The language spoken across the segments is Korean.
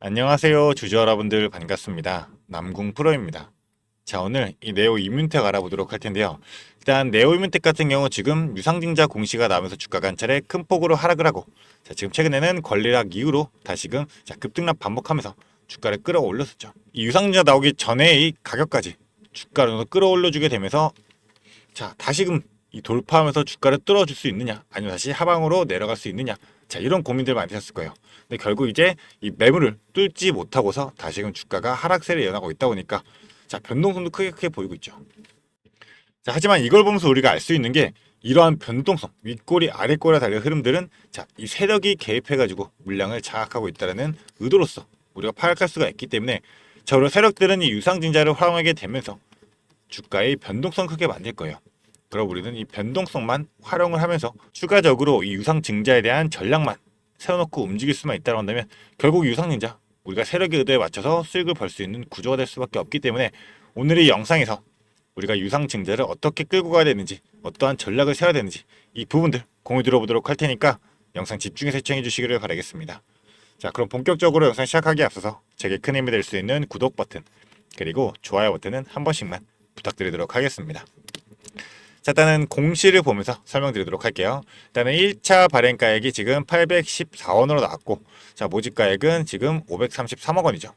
안녕하세요 주주 여러분들 반갑습니다. 남궁 프로입니다. 자, 오늘 이 네오 이뮨텍 알아보도록 할 텐데요. 일단 네오 이뮨텍 같은 경우 지금 유상증자 공시가 나오면서 주가가 한 차례 큰 폭으로 하락을 하고, 자, 지금 최근에는 권리락 이후로 다시금 급등락 반복하면서 주가를 끌어올렸었죠. 이 유상증자 나오기 전에 이 가격까지 주가를 끌어올려주게 되면서, 자, 다시금 이 돌파하면서 주가를 뚫어줄 수 있느냐, 아니면 다시 하방으로 내려갈 수 있느냐, 자, 이런 고민들 많이 하셨을 거예요. 근데 결국 이제 이 매물을 뚫지 못하고서 다시금 주가가 하락세를 이어나가고 있다 보니까, 자, 변동성도 크게 보이고 있죠. 자, 하지만 이걸 보면서 우리가 알 수 있는 게, 이러한 변동성, 윗꼬리 아랫꼬리에 달린 흐름들은, 자, 이 세력이 개입해가지고 물량을 장악하고 있다는 의도로서 우리가 파악할 수가 있기 때문에, 저로 세력들은 이 유상증자를 활용하게 되면서 주가의 변동성 크게 만들 거예요. 그럼 우리는 이 변동성만 활용을 하면서 추가적으로 이 유상증자에 대한 전략만 세워놓고 움직일 수만 있다고 한다면, 결국 유상증자, 우리가 세력의 의도에 맞춰서 수익을 벌 수 있는 구조가 될 수밖에 없기 때문에, 오늘의 영상에서 우리가 유상증자를 어떻게 끌고 가야 되는지, 어떠한 전략을 세워야 되는지, 이 부분들 공유 들어보도록 할 테니까 영상 집중해서 시청해 주시기를 바라겠습니다. 자, 그럼 본격적으로 영상 시작하기에 앞서서 제게 큰 힘이 될 수 있는 구독 버튼, 그리고 좋아요 버튼은 한 번씩만 부탁드리도록 하겠습니다. 자, 일단은 공시를 보면서 설명드리도록 할게요. 일단은 1차 발행가액이 지금 814원으로 나왔고, 자, 모집가액은 지금 533억 원이죠.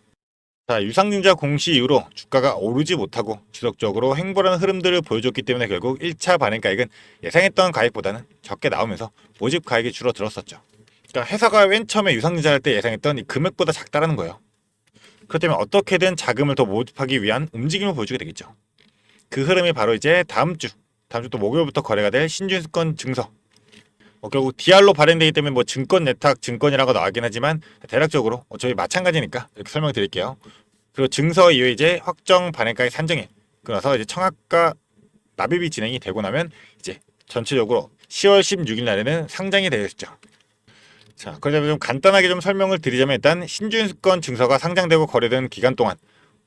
자, 유상증자 공시 이후로 주가가 오르지 못하고 지속적으로 횡보하는 흐름들을 보여줬기 때문에 결국 1차 발행가액은 예상했던 가액보다는 적게 나오면서 모집 가액이 줄어들었었죠. 그러니까 회사가 맨 처음에 유상증자할 때 예상했던 이 금액보다 작다라는 거예요. 그렇다면 어떻게든 자금을 더 모집하기 위한 움직임을 보여주게 되겠죠. 그 흐름이 바로 이제 다음 주 또 목요일부터 거래가 될 신준수권 증서. 결국 DR로 발행되기 때문에 뭐 증권 예탁 증권이라고 나왔긴 하지만, 대략적으로 저희 마찬가지니까 이렇게 설명드릴게요. 그리고 증서 이후에 이제 확정 발행가액 산정일, 그래서 이제 청약과 납입이 진행이 되고 나면 이제 전체적으로 10월 16일 날에는 상장이 되겠죠. 자, 그러자면 좀 간단하게 좀 설명을 드리자면, 일단 신준수권 증서가 상장되고 거래된 기간 동안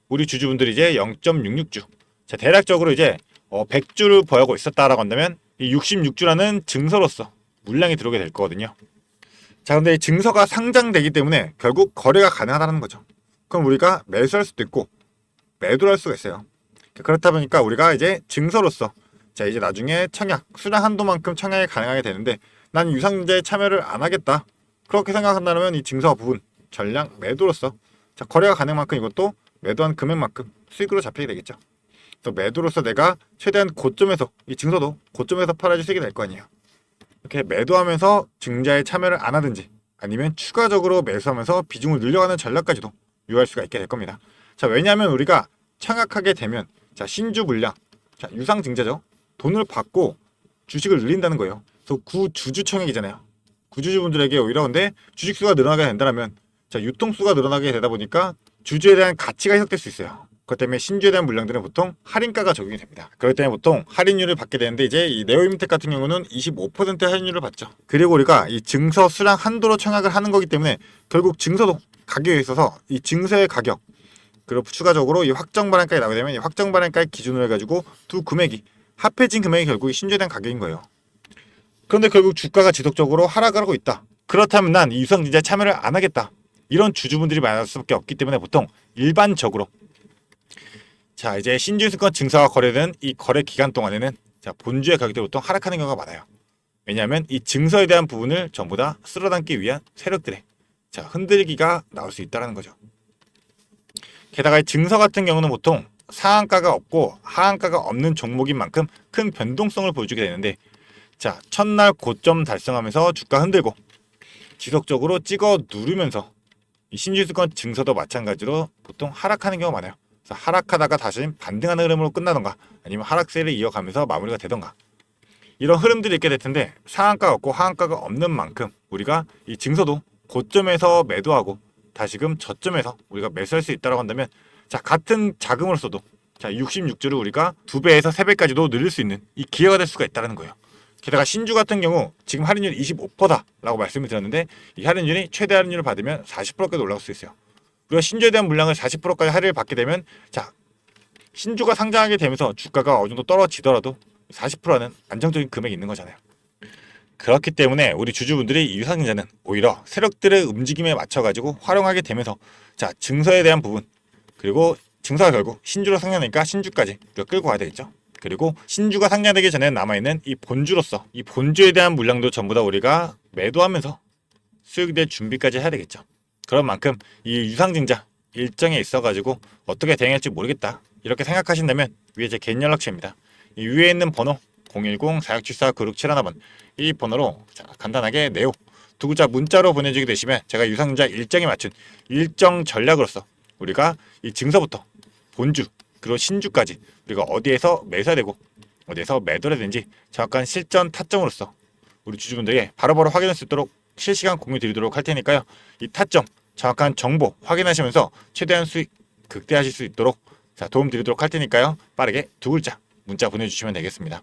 우리 주주분들이 이제 0.66주, 자, 대략적으로 이제 100주를 보유하고 있었다라고 한다면, 이 66주라는 증서로서 물량이 들어오게 될 거거든요. 자, 근데 이 증서가 상장되기 때문에 결국 거래가 가능하다는 거죠. 그럼 우리가 매수할 수도 있고 매도를 할 수가 있어요. 그렇다 보니까 우리가 이제 증서로서, 자, 이제 나중에 청약 수량 한도만큼 청약이 가능하게 되는데, 난 유상증자에 참여를 안 하겠다, 그렇게 생각한다면 이 증서 부분 전량 매도로서, 자, 거래가 가능한 만큼 이것도 매도한 금액만큼 수익으로 잡히게 되겠죠. 또 매도로서 내가 최대한 고점에서, 이 증서도 고점에서 팔아줄 수 있게 될 거 아니에요. 이렇게 매도하면서 증자에 참여를 안 하든지, 아니면 추가적으로 매수하면서 비중을 늘려가는 전략까지도 유효할 수가 있게 될 겁니다. 자, 왜냐하면 우리가 청약하게 되면, 자, 신주 물량, 자, 유상증자죠. 돈을 받고 주식을 늘린다는 거예요. 그래서 구주주 청약이잖아요. 구주주분들에게 오히려, 근데 주식수가 늘어나게 된다면, 자, 유통수가 늘어나게 되다 보니까 주주에 대한 가치가 해석될 수 있어요. 그것 때문에 신주에 대한 물량들은 보통 할인가가 적용이 됩니다. 그렇기 때문에 보통 할인율을 받게 되는데, 이제 이 네오 이뮨텍 같은 경우는 25% 할인율을 받죠. 그리고 우리가 이 증서 수량 한도로 청약을 하는 거기 때문에 결국 증서도 가격에 있어서 이 증서의 가격, 그리고 추가적으로 이 확정 발행가에 나오게 되면 이 확정 발행가의 기준으로 해가지고 두 금액이 합해진 금액이 결국 신주에 대한 가격인 거예요. 그런데 결국 주가가 지속적으로 하락을 하고 있다. 그렇다면 난 이 유상증자에 참여를 안 하겠다, 이런 주주분들이 많을 수밖에 없기 때문에 보통 일반적으로, 자, 이제 신준수권 증서가 거래된 이 거래 기간 동안에는, 자, 본주의 가격들이 보통 하락하는 경우가 많아요. 왜냐하면 이 증서에 대한 부분을 전부 다 쓸어담기 위한 세력들의, 자, 흔들기가 나올 수 있다는 거죠. 게다가 이 증서 같은 경우는 보통 상한가가 없고 하한가가 없는 종목인 만큼 큰 변동성을 보여주게 되는데, 자, 첫날 고점 달성하면서 주가 흔들고 지속적으로 찍어 누르면서 이 신준수권 증서도 마찬가지로 보통 하락하는 경우가 많아요. 그래서 하락하다가 다시 반등하는 흐름으로 끝나던가, 아니면 하락세를 이어가면서 마무리가 되던가, 이런 흐름들이 있게 될 텐데, 상한가가 없고 하한가가 없는 만큼 우리가 이 증서도 고점에서 매도하고 다시금 저점에서 우리가 매수할 수 있다고 한다면, 자, 같은 자금으로서도, 자, 66주를 우리가 2배에서 3배까지도 늘릴 수 있는 이 기회가 될 수가 있다는 거예요. 게다가 신주 같은 경우 지금 할인율 25%다라고 말씀을 드렸는데, 이 할인율이 최대 할인율을 받으면 40%까지 올라갈 수 있어요. 우리가 신주에 대한 물량을 40%까지 할인을 받게 되면, 자, 신주가 상장하게 되면서 주가가 어느 정도 떨어지더라도 40%라는 안정적인 금액이 있는 거잖아요. 그렇기 때문에 우리 주주분들이 이 유상증자는 오히려 세력들의 움직임에 맞춰가지고 활용하게 되면서 자 증서에 대한 부분 그리고 증서가 결국 신주로 상장되니까 신주까지 우리가 끌고 가야 되겠죠. 그리고 신주가 상장되기 전에 남아있는 이 본주로서 이 본주에 대한 물량도 전부 다 우리가 매도하면서 수익될 준비까지 해야 되겠죠. 그런 만큼 이 유상증자 일정에 있어가지고 어떻게 대응할지 모르겠다 이렇게 생각하신다면 위에 제 개인 연락처입니다. 이 위에 있는 번호 010-4674-9671번 이 번호로 자, 간단하게 네오 두 글자 문자로 보내주게 되시면 제가 유상증자 일정에 맞춘 일정 전략으로서 우리가 이 증서부터 본주 그리고 신주까지 우리가 어디에서 매수해야 되고 어디에서 매도해야 되는지 정확한 실전 타점으로서 우리 주주분들에게 바로바로 확인할 수 있도록 실시간 공유 드리도록 할 테니까요. 이 타점 정확한 정보 확인하시면서 최대한 수익 극대화하실 수 있도록 자, 도움 드리도록 할 테니까요. 빠르게 두 글자 문자 보내주시면 되겠습니다.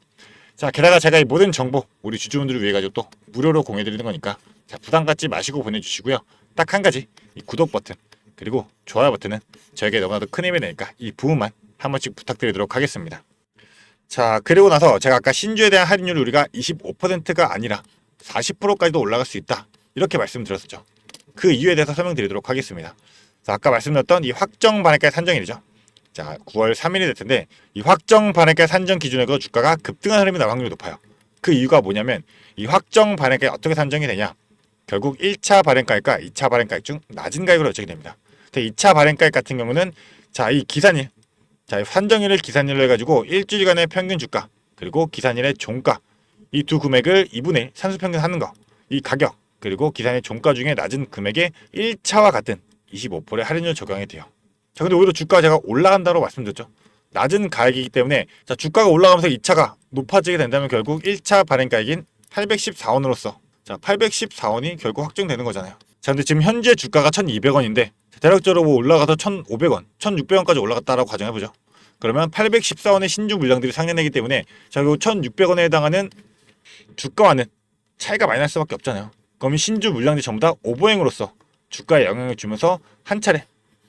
자, 게다가 제가 이 모든 정보 우리 주주분들을 위해 가지고 또 무료로 공유 드리는 거니까 자, 부담 갖지 마시고 보내주시고요. 딱 한 가지 이 구독 버튼 그리고 좋아요 버튼은 저에게 너무나도 큰 힘이 되니까 이 부분만 한 번씩 부탁드리도록 하겠습니다. 자, 그리고 나서 제가 아까 신주에 대한 할인율이 우리가 25%가 아니라 40%까지도 올라갈 수 있다 이렇게 말씀드렸었죠. 그 이유에 대해서 설명드리도록 하겠습니다. 자, 아까 말씀드렸던 이 확정 반액가의 산정일이죠. 자, 9월 3일이 될 텐데 이 확정 반액가의 산정 기준으로 주가가 급등한 흐름이 나올 확률이 높아요. 그 이유가 뭐냐면 이 확정 반액가에 어떻게 산정이 되냐, 결국 1차 발행가액과 2차 발행가액 중 낮은 가액으로 결정이 됩니다. 2차 발행가액 같은 경우는 자, 이 기산일 자, 산정일을 기산일로 해가지고 일주일간의 평균 주가 그리고 기산일의 종가 이 두 금액을 2분의 1 산수평균 하는 거 이 가격 그리고 기산일 종가 중에 낮은 금액에 1차와 같은 25%의 할인율 적용이 돼요. 자, 근데 오히려 주가가 제가 올라간다고 말씀드렸죠. 낮은 가액이기 때문에 자, 주가가 올라가면서 2차가 높아지게 된다면 결국 1차 발행가액인 814원으로서 자, 814원이 결국 확정되는 거잖아요. 자, 근데 지금 현재 주가가 1200원인데 대략적으로 뭐 올라가서 1600원, 1600원까지 올라갔다라고 가정해보죠. 그러면 814원의 신주 물량들이 상장되기 때문에 자, 그 1600원에 해당하는 주가와는 차이가 많이 날 수밖에 없잖아요. 그럼 신주 물량들이 전부 다 오버행으로서 주가에 영향을 주면서 한 차례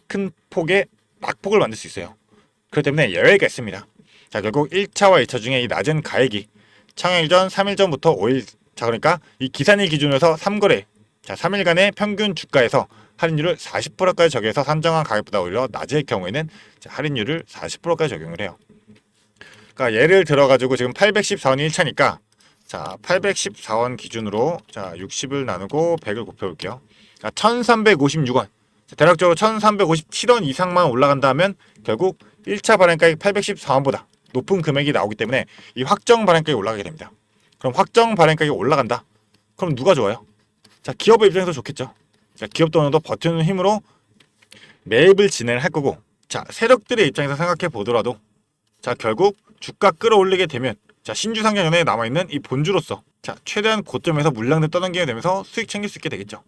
큰 폭의 낙폭을 만들 수 있어요. 그렇기 때문에 예외가 있습니다. 자, 결국 1차와 2차 중에 이 낮은 가액이 창일 전, 3일 전부터 5일 자, 그러니까 이 기산일 기준으로 3거래 자, 3일간의 평균 주가에서 할인율을 40%까지 적용해서 산정한 가격보다 오히려 낮을 경우에는 자, 할인율을 40%까지 적용을 해요. 그러니까 예를 들어가지고 지금 814원이 1차니까 자, 814원 기준으로 자, 60을 나누고 100을 곱해볼게요. 자, 1356원 대략적으로 1357원 이상만 올라간다면 결국 1차 발행가액 814원보다 높은 금액이 나오기 때문에 이 확정 발행가액이 올라가게 됩니다. 그럼 확정 발행가액이 올라간다? 그럼 누가 좋아요? 자, 기업의 입장에서 좋겠죠. 자, 기업도 어느 정도 버티는 힘으로 매입을 진행할 거고 자, 세력들의 입장에서 생각해 보더라도 자, 결국 주가 끌어올리게 되면 자, 신주 상장 연에 남아있는 이 본주로서 자, 최대한 고점에서 물량들 떠넘기게 되면서 수익 챙길 수 있게 되겠죠.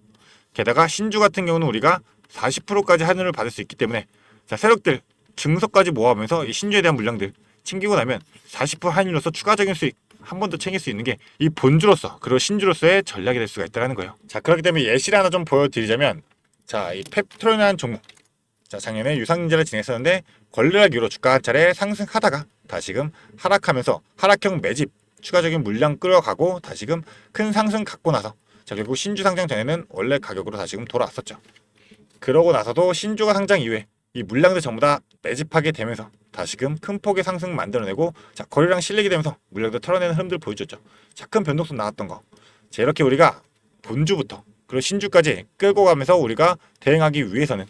게다가 신주 같은 경우는 우리가 40%까지 할인을 받을 수 있기 때문에 자, 세력들 증서까지 모아가면서 이 신주에 대한 물량들 챙기고 나면 40% 할인으로서 추가적인 수익 한 번 더 챙길 수 있는 게 이 본주로서 그리고 신주로서의 전략이 될 수가 있다는 거예요. 자, 그렇기 때문에 예시를 하나 좀 보여드리자면 자, 이 펩트론이라는 종목 자, 작년에 유상증자를 진행했었는데 권리락 이후로 주가 한 차례 상승하다가 다시금 하락하면서 하락형 매집 추가적인 물량 끌어가고 다시금 큰 상승 갖고 나서 자, 결국 신주 상장 전에는 원래 가격으로 다시금 돌아왔었죠. 그러고 나서도 신주가 상장 이후에 이 물량들 전부 다 매집하게 되면서 다시금 큰 폭의 상승 만들어내고 자, 거래량 실리게 되면서 물량들 털어내는 흐름들 보여줬죠. 자, 큰 변동성 나왔던 거. 자, 이렇게 우리가 본주부터 그리고 신주까지 끌고 가면서 우리가 대응하기 위해서는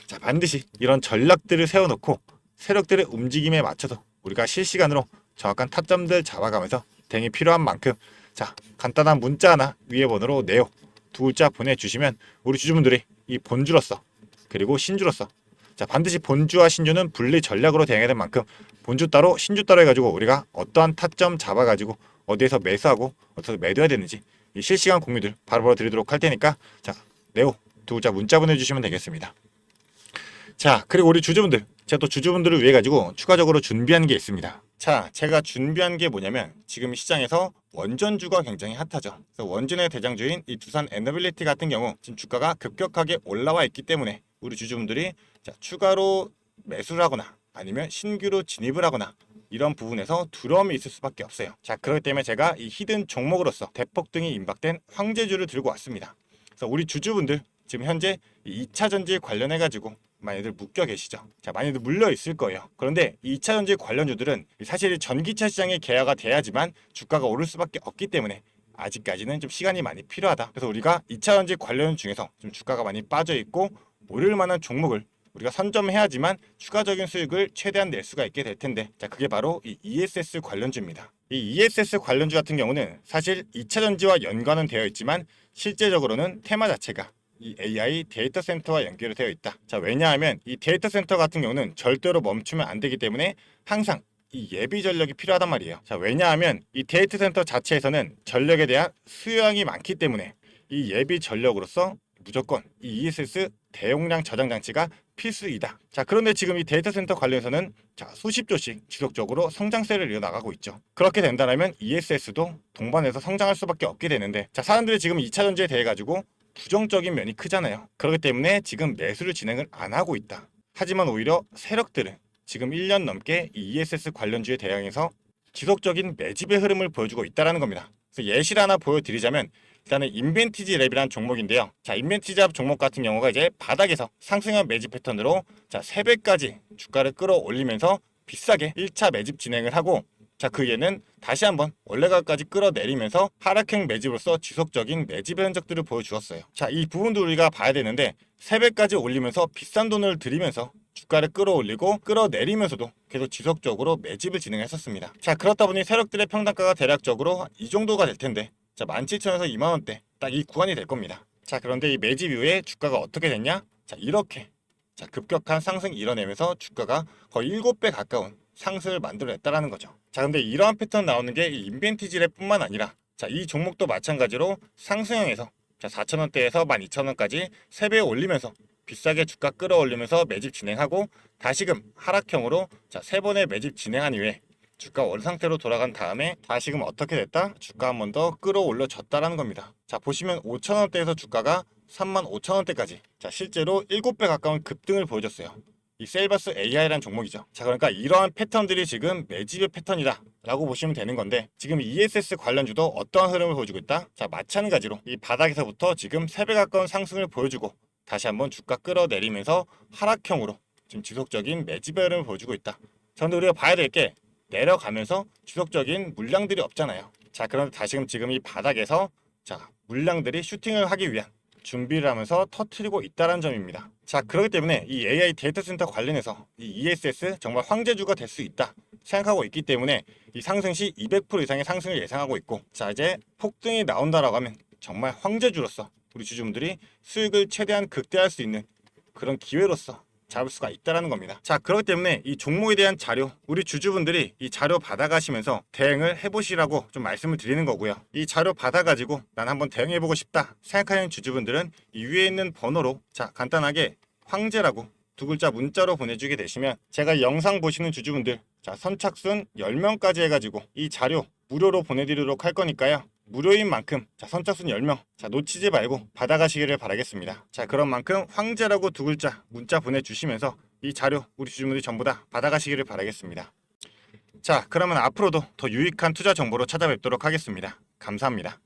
자, 반드시 이런 전략들을 세워놓고 세력들의 움직임에 맞춰서 우리가 실시간으로 정확한 타점들 잡아가면서 대응이 필요한 만큼 자, 간단한 문자 하나 위에 번호로 네오 두 글자 보내주시면 우리 주주분들이 이 본주로서 그리고 신주로서 자, 반드시 본주와 신주는 분리 전략으로 대응해야 될 만큼 본주 따로 신주 따로 해가지고 우리가 어떠한 타점 잡아가지고 어디에서 매수하고 어디서 매도해야 되는지 이 실시간 공유들 바로바로 드리도록 할 테니까 자, 네오 두 글자 문자 보내주시면 되겠습니다. 자, 그리고 우리 주주분들 제가 또 주주분들을 위해 가지고 추가적으로 준비한 게 있습니다. 자, 제가 준비한 게 뭐냐면 지금 시장에서 원전주가 굉장히 핫하죠. 그래서 원전의 대장주인 이 두산 에너빌리티 같은 경우 지금 주가가 급격하게 올라와 있기 때문에 우리 주주분들이 자, 추가로 매수를 하거나 아니면 신규로 진입을 하거나 이런 부분에서 두려움이 있을 수밖에 없어요. 자, 그렇기 때문에 제가 이 히든 종목으로서 대폭등이 임박된 황제주를 들고 왔습니다. 그래서 우리 주주분들 지금 현재 이 2차 전지 관련해 가지고 많이들 묶여 계시죠. 자, 많이들 물려 있을 거예요. 그런데 이 2차 전지 관련주들은 사실 전기차 시장이 개화가 돼야지만 주가가 오를 수밖에 없기 때문에 아직까지는 좀 시간이 많이 필요하다. 그래서 우리가 2차 전지 관련 중에서 좀 주가가 많이 빠져 있고 오를 만한 종목을 우리가 선점해야지만 추가적인 수익을 최대한 낼 수가 있게 될 텐데, 자, 그게 바로 이 ESS 관련주입니다. 이 ESS 관련주 같은 경우는 사실 2차 전지와 연관은 되어 있지만 실제적으로는 테마 자체가 이 AI 데이터 센터와 연결이 되어 있다. 자, 왜냐하면 이 데이터 센터 같은 경우는 절대로 멈추면 안 되기 때문에 항상 이 예비 전력이 필요하단 말이에요. 자, 왜냐하면 이 데이터 센터 자체에서는 전력에 대한 수요량이 많기 때문에 이 예비 전력으로서 무조건 이 ESS 대용량 저장 장치가 필수이다. 자, 그런데 지금 이 데이터 센터 관련해서는 자, 수십 조씩 지속적으로 성장세를 이어나가고 있죠. 그렇게 된다면 ESS도 동반해서 성장할 수밖에 없게 되는데, 자, 사람들이 지금 2차 전지에 대해 가지고 부정적인 면이 크잖아요. 그렇기 때문에 지금 매수를 진행을 안 하고 있다. 하지만 오히려 세력들은 지금 1년 넘게 이 ESS 관련주에 대항해서 지속적인 매집의 흐름을 보여주고 있다는 겁니다. 그래서 예시를 하나 보여드리자면 일단은 인벤티지 랩이라는 종목인데요. 자, 인벤티지 랩 종목 같은 경우가 이제 바닥에서 상승형 매집 패턴으로 자, 3배까지 주가를 끌어올리면서 비싸게 1차 매집 진행을 하고, 자, 그 얘는 다시 한번 원래 가까지 끌어내리면서 하락형 매집으로서 지속적인 매집의 흔적들을 보여주었어요. 자, 이 부분도 우리가 봐야 되는데 3배까지 올리면서 비싼 돈을 들이면서 주가를 끌어올리고 끌어내리면서도 계속 지속적으로 매집을 진행했었습니다. 자, 그렇다 보니 세력들의 평단가가 대략적으로 이 정도가 될 텐데, 자, 17,000에서 2만원대 딱 이 구간이 될 겁니다. 자, 그런데 이 매집 이후에 주가가 어떻게 됐냐? 자, 이렇게 자, 급격한 상승 이뤄내면서 주가가 거의 7배 가까운 상승을 만들어냈다라는 거죠. 자, 근데 이러한 패턴 나오는 게 이 인벤티지랩 뿐만 아니라, 자, 이 종목도 마찬가지로 상승형에서 자, 4,000원대에서 12,000원까지 3배 올리면서 비싸게 주가 끌어올리면서 매집 진행하고, 다시금 하락형으로 자, 3번의 매집 진행한 이후에 주가 원 상태로 돌아간 다음에 다시금 어떻게 됐다? 주가 한 번 더 끌어올려졌다라는 겁니다. 자, 보시면 5,000원대에서 주가가 35,000원대까지 자, 실제로 7배 가까운 급등을 보여줬어요. 이 셀버스 AI라는 종목이죠. 자, 그러니까 이러한 패턴들이 지금 매집의 패턴이다 라고 보시면 되는 건데, 지금 ESS 관련주도 어떠한 흐름을 보여주고 있다? 자, 마찬가지로 이 바닥에서부터 지금 3배 가까운 상승을 보여주고 다시 한번 주가 끌어내리면서 하락형으로 지금 지속적인 매집의 흐름을 보여주고 있다. 자, 근데 우리가 봐야 될 게 내려가면서 지속적인 물량들이 없잖아요. 자, 그런데 다시금 지금 이 바닥에서 자, 물량들이 슈팅을 하기 위한 준비를 하면서 터트리고 있다는 점입니다. 자, 그렇기 때문에 이 AI 데이터 센터 관련해서 이 ESS 정말 황제주가 될 수 있다 생각하고 있기 때문에 이 상승 시 200% 이상의 상승을 예상하고 있고, 자, 이제 폭등이 나온다라고 하면 정말 황제주로서 우리 주주분들이 수익을 최대한 극대화할 수 있는 그런 기회로서 잡을 수가 있다는 겁니다. 자, 그렇기 때문에 이 종목에 대한 자료, 우리 주주분들이 이 자료 받아가시면서 대응을 해보시라고 좀 말씀을 드리는 거고요. 이 자료 받아가지고 난 한번 대응해보고 싶다 생각하는 주주분들은 이 위에 있는 번호로 자, 간단하게 황제라고 두 글자 문자로 보내주게 되시면 제가 영상 보시는 주주분들 자, 선착순 10명까지 해가지고 이 자료 무료로 보내드리도록 할 거니까요. 무료인 만큼 자, 선착순 10명 자, 놓치지 말고 받아가시기를 바라겠습니다. 자, 그런 만큼 황제라고 두 글자 문자 보내주시면서 이 자료 우리 주주분들이 전부 다 받아가시기를 바라겠습니다. 자, 그러면 앞으로도 더 유익한 투자 정보로 찾아뵙도록 하겠습니다. 감사합니다.